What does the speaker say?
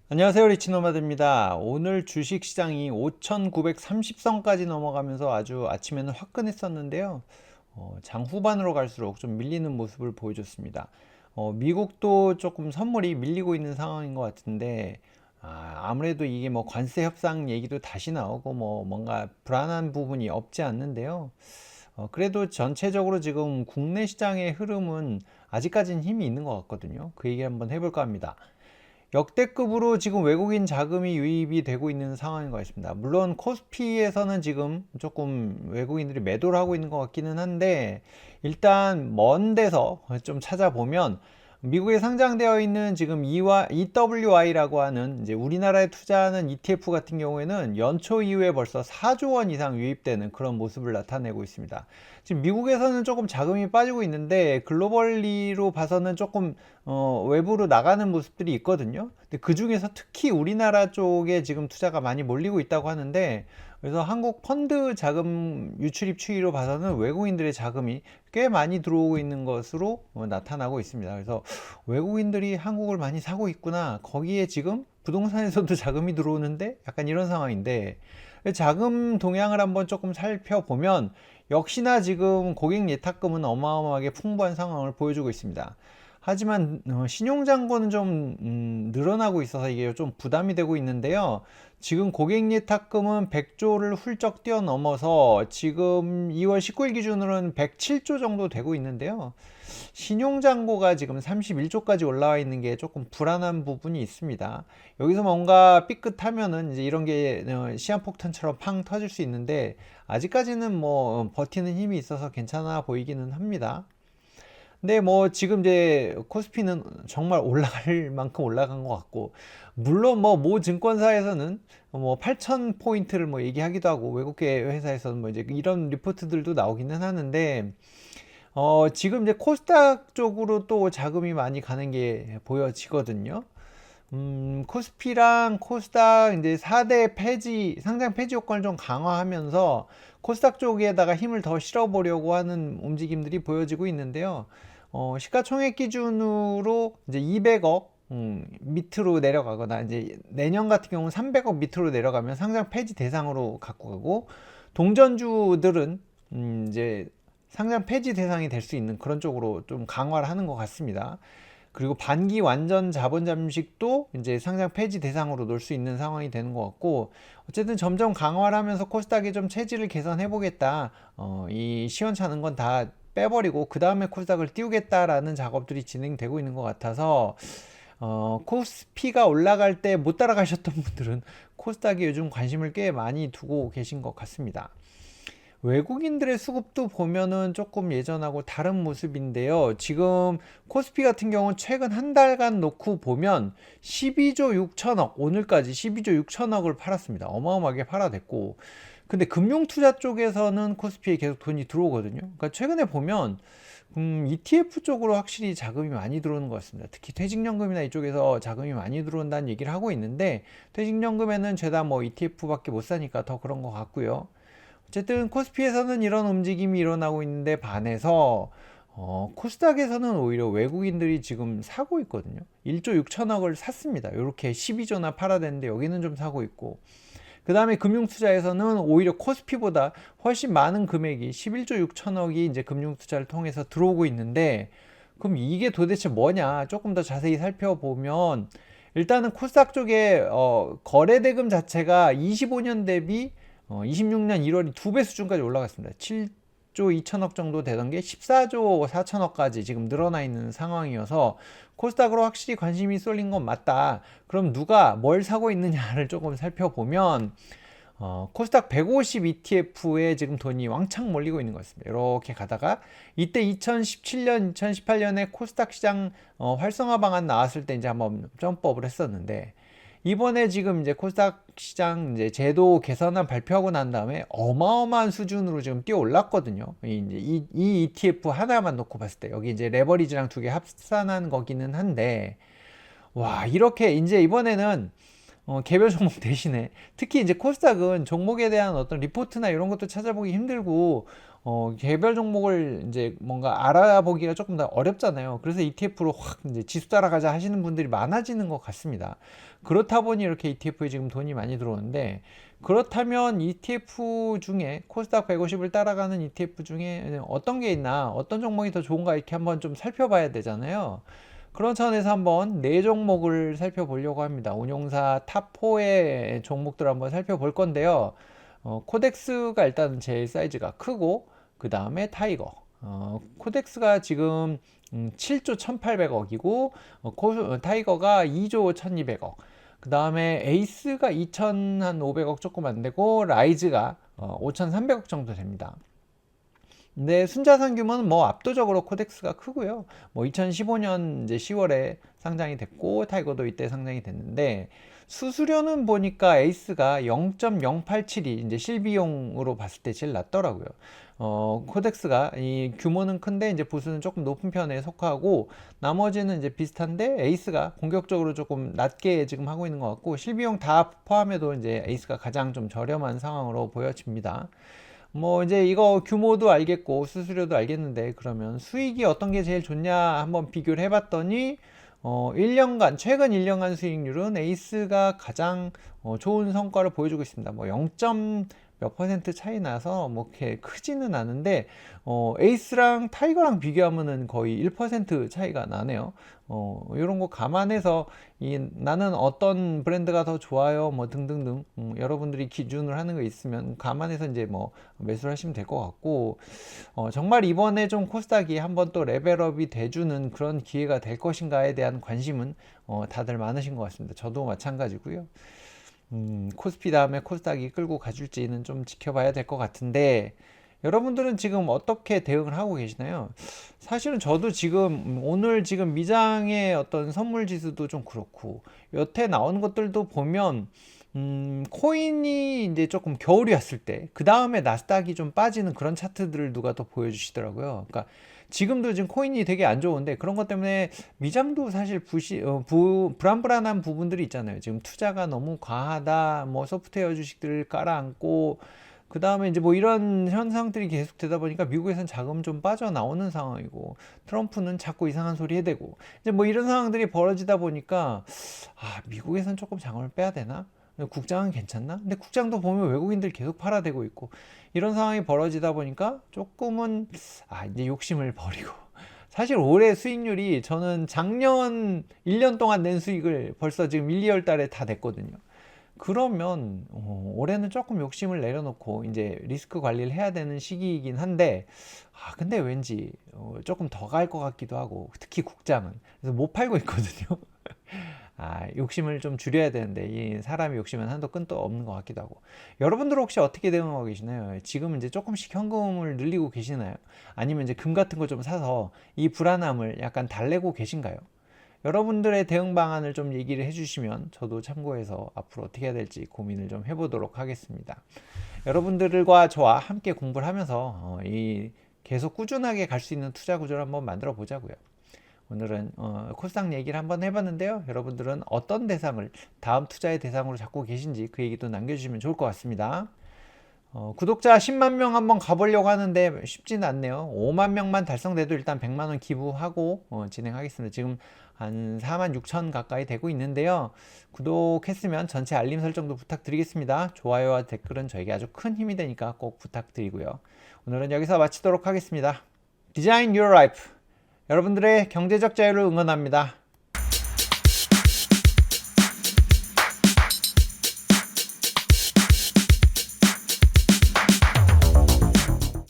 안녕하세요, 리치노마드입니다. 오늘 주식시장이 5,930선까지 넘어가면서 아주 아침에는 화끈했었는데요. 장 후반으로 갈수록 좀 밀리는 모습을 보여줬습니다. 미국도 조금 선물이 밀리고 있는 상황인 것 같은데, 아무래도 이게 뭐 관세 협상 얘기도 다시 나오고 뭐 뭔가 불안한 부분이 없지 않는데요. 그래도 전체적으로 지금 국내 시장의 흐름은 아직까지는 힘이 있는 것 같거든요. 그 얘기 한번 해볼까 합니다. 역대급으로 지금 외국인 자금이 유입이 되고 있는 상황인 것 같습니다. 물론 코스피에서는 지금 조금 외국인들이 매도를 하고 있는 것 같기는 한데, 일단 먼 데서 좀 찾아보면 미국에 상장되어 있는 지금 EWI라고 하는 이제 우리나라에 투자하는 ETF 같은 경우에는 연초 이후에 벌써 4조 원 이상 유입되는 그런 모습을 나타내고 있습니다. 지금 미국에서는 조금 자금이 빠지고 있는데 글로벌리로 봐서는 조금 외부로 나가는 모습들이 있거든요. 근데 그 중에서 특히 우리나라 쪽에 지금 투자가 많이 몰리고 있다고 하는데, 그래서 한국 펀드 자금 유출입 추이로 봐서는 외국인들의 자금이 꽤 많이 들어오고 있는 것으로 나타나고 있습니다. 그래서 외국인들이 한국을 많이 사고 있구나. 거기에 지금 부동산에서도 자금이 들어오는데 약간 이런 상황인데, 자금 동향을 한번 조금 살펴보면 역시나 지금 고객 예탁금은 어마어마하게 풍부한 상황을 보여주고 있습니다. 하지만 신용잔고는 좀 늘어나고 있어서 이게 좀 부담이 되고 있는데요. 지금 고객 예탁금은 100조를 훌쩍 뛰어넘어서 지금 2월 19일 기준으로는 107조 정도 되고 있는데요. 신용잔고가 지금 31조까지 올라와 있는 게 조금 불안한 부분이 있습니다. 여기서 뭔가 삐끗하면은 이제 이런 게 시한폭탄처럼 팡 터질 수 있는데, 아직까지는 뭐 버티는 힘이 있어서 괜찮아 보이기는 합니다. 근데 뭐 지금 이제 코스피는 정말 올라갈 만큼 올라간 것 같고, 물론 뭐 모 증권사에서는 뭐 8천 포인트를 뭐 얘기하기도 하고, 외국계 회사에서는 뭐 이제 이런 리포트들도 나오기는 하는데, 지금 이제 코스닥 쪽으로 또 자금이 많이 가는 게 보여지거든요. 코스피랑 코스닥 이제 4대 폐지, 상장 폐지 효과를 좀 강화하면서 코스닥 쪽에다가 힘을 더 실어보려고 하는 움직임들이 보여지고 있는데요. 시가총액 기준으로 이제 200억 밑으로 내려가거나, 이제 내년 같은 경우는 300억 밑으로 내려가면 상장 폐지 대상으로 갖고 가고, 동전주들은 이제 상장 폐지 대상이 될 수 있는 그런 쪽으로 좀 강화를 하는 것 같습니다. 그리고 반기 완전 자본 잠식도 이제 상장 폐지 대상으로 놓을 수 있는 상황이 되는 것 같고, 어쨌든 점점 강화를 하면서 코스닥이 좀 체질을 개선해 보겠다, 이 시원찮은 건 다 빼버리고 그 다음에 코스닥을 띄우겠다라는 작업들이 진행되고 있는 것 같아서, 코스피가 올라갈 때 못 따라가셨던 분들은 코스닥에 요즘 관심을 꽤 많이 두고 계신 것 같습니다. 외국인들의 수급도 보면은 조금 예전하고 다른 모습인데요. 지금 코스피 같은 경우는 최근 한 달간 놓고 보면 12조 6천억, 오늘까지 12조 6천억을 팔았습니다. 어마어마하게 팔아댔고, 근데 금융투자 쪽에서는 코스피에 계속 돈이 들어오거든요. 그러니까 최근에 보면 ETF 쪽으로 확실히 자금이 많이 들어오는 것 같습니다. 특히 퇴직연금이나 이쪽에서 자금이 많이 들어온다는 얘기를 하고 있는데, 퇴직연금에는 죄다 뭐 ETF밖에 못 사니까 더 그런 것 같고요. 어쨌든 코스피에서는 이런 움직임이 일어나고 있는데 반해서 코스닥에서는 오히려 외국인들이 지금 사고 있거든요. 1조 6천억을 샀습니다. 이렇게 12조나 팔아댔는데 여기는 좀 사고 있고, 그 다음에 금융투자에서는 오히려 코스피보다 훨씬 많은 금액이 11조 6천억이 이제 금융투자를 통해서 들어오고 있는데, 그럼 이게 도대체 뭐냐 조금 더 자세히 살펴보면, 일단은 코스닥 쪽에 거래 대금 자체가 25년 대비 26년 1월이 2배 수준까지 올라갔습니다. 7조 2천억 정도 되던 게 14조 4천억까지 지금 늘어나 있는 상황이어서 코스닥으로 확실히 관심이 쏠린 건 맞다. 그럼 누가 뭘 사고 있느냐를 조금 살펴보면, 코스닥 150 ETF에 지금 돈이 왕창 몰리고 있는 것 같습니다. 이렇게 가다가 이때 2017년, 2018년에 코스닥 시장 활성화 방안 나왔을 때 이제 한번 점프업을 했었는데, 이번에 지금 이제 코스닥 시장 이제 제도 개선안 발표하고 난 다음에 어마어마한 수준으로 지금 뛰어 올랐거든요. 이 ETF 하나만 놓고 봤을 때, 여기 이제 레버리지랑 두 개 합산한 거기는 한데, 와, 이렇게 이제 이번에는 개별 종목 대신에 특히 이제 코스닥은 종목에 대한 어떤 리포트나 이런 것도 찾아보기 힘들고 개별 종목을 이제 뭔가 알아보기가 조금 더 어렵잖아요. 그래서 ETF로 확 이제 지수 따라가자 하시는 분들이 많아지는 것 같습니다. 그렇다 보니 이렇게 ETF에 지금 돈이 많이 들어오는데, 그렇다면 ETF 중에 코스닥 150을 따라가는 ETF 중에 어떤 게 있나, 어떤 종목이 더 좋은가 이렇게 한번 좀 살펴봐야 되잖아요. 그런 차원에서 한번 네 종목을 살펴보려고 합니다. 운용사 탑4의 종목들 한번 살펴볼 건데요. 코덱스가 일단 제일 사이즈가 크고, 그 다음에 타이거. 코덱스가 지금 7조 1800억이고, 타이거가 2조 1200억. 그 다음에 에이스가 2500억 조금 안 되고, 라이즈가 5300억 정도 됩니다. 근데 순자산 규모는 뭐 압도적으로 코덱스가 크고요. 뭐 2015년 이제 10월에 상장이 됐고, 타이거도 이때 상장이 됐는데, 수수료는 보니까 에이스가 0.087이 이제 실비용으로 봤을 때 제일 낮더라고요. 코덱스가 이 규모는 큰데 이제 부수는 조금 높은 편에 속하고, 나머지는 이제 비슷한데 에이스가 공격적으로 조금 낮게 지금 하고 있는 것 같고, 실비용 다 포함해도 이제 에이스가 가장 좀 저렴한 상황으로 보여집니다. 뭐 이제 이거 규모도 알겠고 수수료도 알겠는데, 그러면 수익이 어떤 게 제일 좋냐 한번 비교를 해봤더니 1년간 최근 1년간 수익률은 에이스가 가장 좋은 성과를 보여주고 있습니다. 뭐 0. 몇 퍼센트 차이 나서 뭐 이렇게 크지는 않은데, 에이스랑 타이거랑 비교하면은 거의 1% 차이가 나네요. 이런 거 감안해서 나는 어떤 브랜드가 더 좋아요 뭐 등등등, 여러분들이 기준을 하는 거 있으면 감안해서 이제 뭐 매수를 하시면 될 것 같고, 정말 이번에 좀 코스닥이 한번 또 레벨업이 돼주는 그런 기회가 될 것인가에 대한 관심은 다들 많으신 것 같습니다. 저도 마찬가지고요. 코스피 다음에 코스닥이 끌고 가줄지는 좀 지켜봐야 될 것 같은데, 여러분들은 지금 어떻게 대응을 하고 계시나요? 사실은 저도 지금 오늘 지금 미장의 어떤 선물 지수도 좀 그렇고, 여태 나오는 것들도 보면 코인이 이제 조금 겨울이 왔을 때 그 다음에 나스닥이 좀 빠지는 그런 차트들을 누가 더 보여주시더라고요. 그러니까 지금도 지금 코인이 되게 안 좋은데, 그런 것 때문에 미장도 사실 불안불안한 부분들이 있잖아요. 지금 투자가 너무 과하다, 뭐 소프트웨어 주식들을 깔아앉고, 그 다음에 이제 뭐 이런 현상들이 계속 되다 보니까 미국에선 자금 좀 빠져나오는 상황이고, 트럼프는 자꾸 이상한 소리 해대고, 이제 뭐 이런 상황들이 벌어지다 보니까 미국에선 조금 자금을 빼야 되나? 국장은 괜찮나? 근데 국장도 보면 외국인들 계속 팔아대고 있고, 이런 상황이 벌어지다 보니까 조금은 이제 욕심을 버리고, 사실 올해 수익률이 저는 작년 1년 동안 낸 수익을 벌써 지금 1, 2월 달에 다 냈거든요. 그러면 올해는 조금 욕심을 내려놓고 이제 리스크 관리를 해야 되는 시기이긴 한데, 근데 왠지 조금 더 갈 것 같기도 하고, 특히 국장은 그래서 못 팔고 있거든요. 욕심을 좀 줄여야 되는데, 이 사람이 욕심은 한도 끝도 없는 것 같기도 하고. 여러분들 혹시 어떻게 대응하고 계시나요? 지금 이제 조금씩 현금을 늘리고 계시나요? 아니면 이제 금 같은 거 좀 사서 이 불안함을 약간 달래고 계신가요? 여러분들의 대응 방안을 좀 얘기를 해주시면 저도 참고해서 앞으로 어떻게 해야 될지 고민을 좀 해보도록 하겠습니다. 여러분들과 저와 함께 공부를 하면서 계속 꾸준하게 갈 수 있는 투자 구조를 한번 만들어 보자고요. 오늘은 코스닥 얘기를 한번 해봤는데요. 여러분들은 어떤 대상을 다음 투자의 대상으로 잡고 계신지 그 얘기도 남겨주시면 좋을 것 같습니다. 구독자 10만 명 한번 가보려고 하는데 쉽지는 않네요. 5만 명만 달성돼도 일단 100만 원 기부하고 진행하겠습니다. 지금 한 4만 6천 가까이 되고 있는데요. 구독했으면 전체 알림 설정도 부탁드리겠습니다. 좋아요와 댓글은 저에게 아주 큰 힘이 되니까 꼭 부탁드리고요. 오늘은 여기서 마치도록 하겠습니다. Design Your Life. 여러분들의 경제적 자유를 응원합니다.